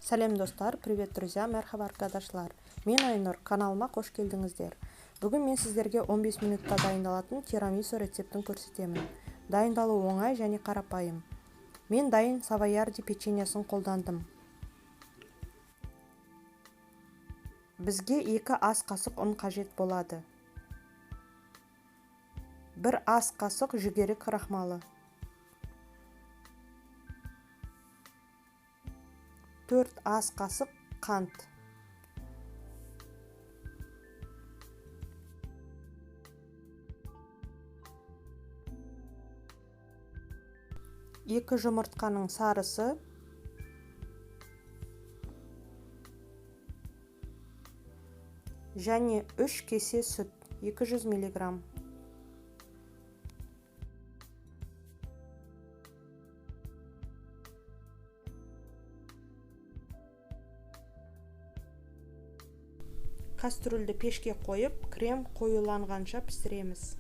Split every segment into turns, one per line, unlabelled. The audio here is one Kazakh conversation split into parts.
Сәлем достар, привет друзья, мәрхаба arkadaşlar. Мен Айнұр, каналыма қош келдіңіздер. Бүгін мен сіздерге 15 минутта дайындалатын тирамису рецептін көрсетемін. Дайындалу оңай және қарапайым. Мен дайын савоярди печеньесін қолдандым. Бізге 2 ас қасық ұн қажет болады. 1 ас қасық жүгері крахмалы. 4 ас қасық қант. 2 жұмыртқаның сарысы. Және 3 кесе сүт, 200 мг. Кастрюльді пешке қойып, крем қоюланғанша пісіреміз.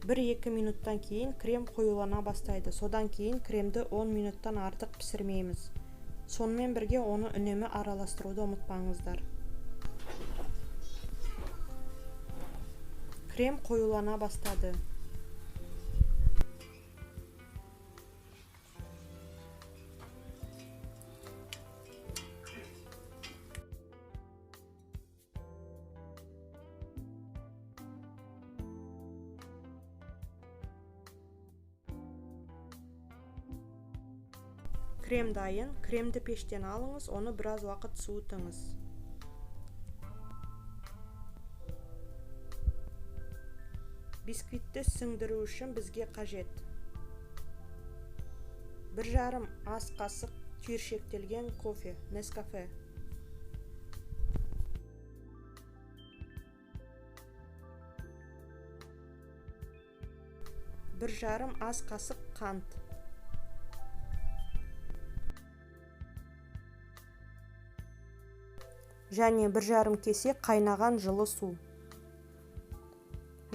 1-2 минуттан кейін крем қоюлана бастайды. Содан кейін кремді 10 минуттан артық пісірмейміз. Сонымен бірге оны үнемі араластыруды ұмытпаңыздар. Крем қоюлана бастады. Крем дайын. Кремді пештен алыңыз, оны біраз уақыт суытыңыз. Бисквитті сіңдіру үшін бізге қажет: 1,5 ас қасық түйіршектелген кофе, Nescafe. 1,5 ас қасық қант. Және 1,5 кесе қайнаған жылы су.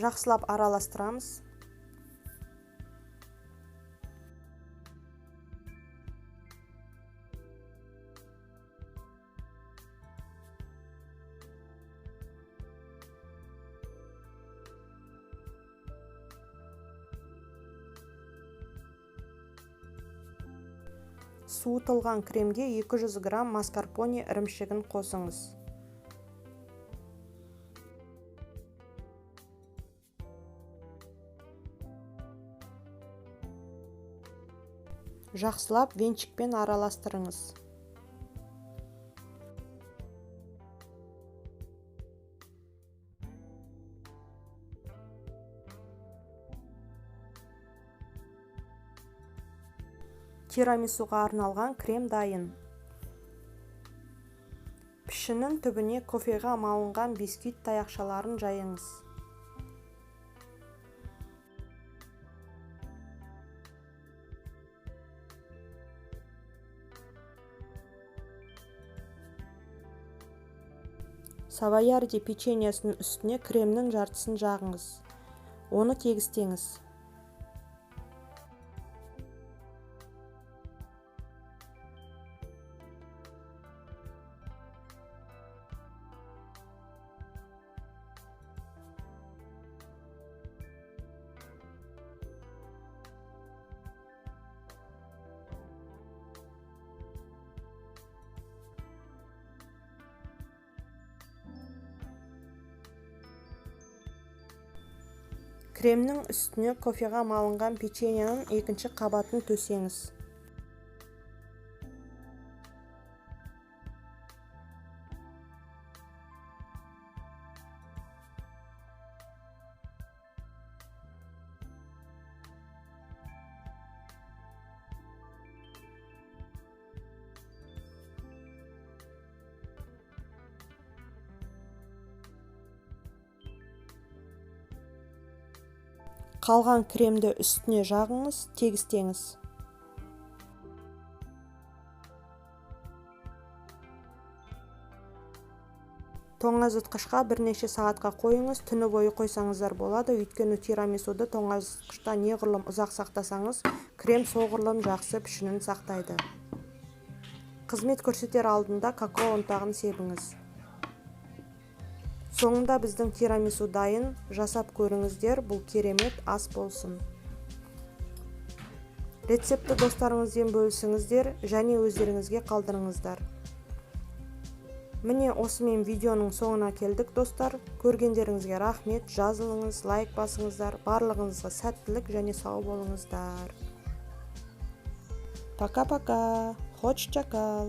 Жақсылап араластырамыз. Суытылған кремге 200 грамм маскарпоне ірімшігін қосыңыз. Жақсылап венчикпен араластырыңыз. Тирамисуға арналған крем дайын. Пішінің түбіне кофеға малынған бисквит таяқшаларын жайыңыз. Савоярди печеньесінің үстіне кремнің жартысын жағыңыз. Оны тегістеңіз. Кремнің үстіне кофеға малынған печеньенің екінші қабатын төсеңіз. Қалған кремді үстіне жағыңыз, тегістеңіз. Тоңазытқышқа бірнеше сағатқа қойыңыз. Түні бойы қойсаңыздар болады, өйткені тирамисуды тоңазытқышта неғұрлым ұзақ сақтасаңыз, крем соғұрлым жақсы пішінін сақтайды. Қызмет көрсетер алдында какао ұнтағын себіңіз. Соңында біздің тирамису дайын, жасап көріңіздер, бұл керемет ас болсын. Рецепті достарыңызбен бөлісіңіздер және өздеріңізге қалдырыңыздар. Міне осымен видеоның соңына келдік достар. Көргендеріңізге рахмет, жазылыңыз, лайк басыңыздар. Барлығыңызға сәттілік және сау болыңыздар. Пока-пока. Хоşça kal.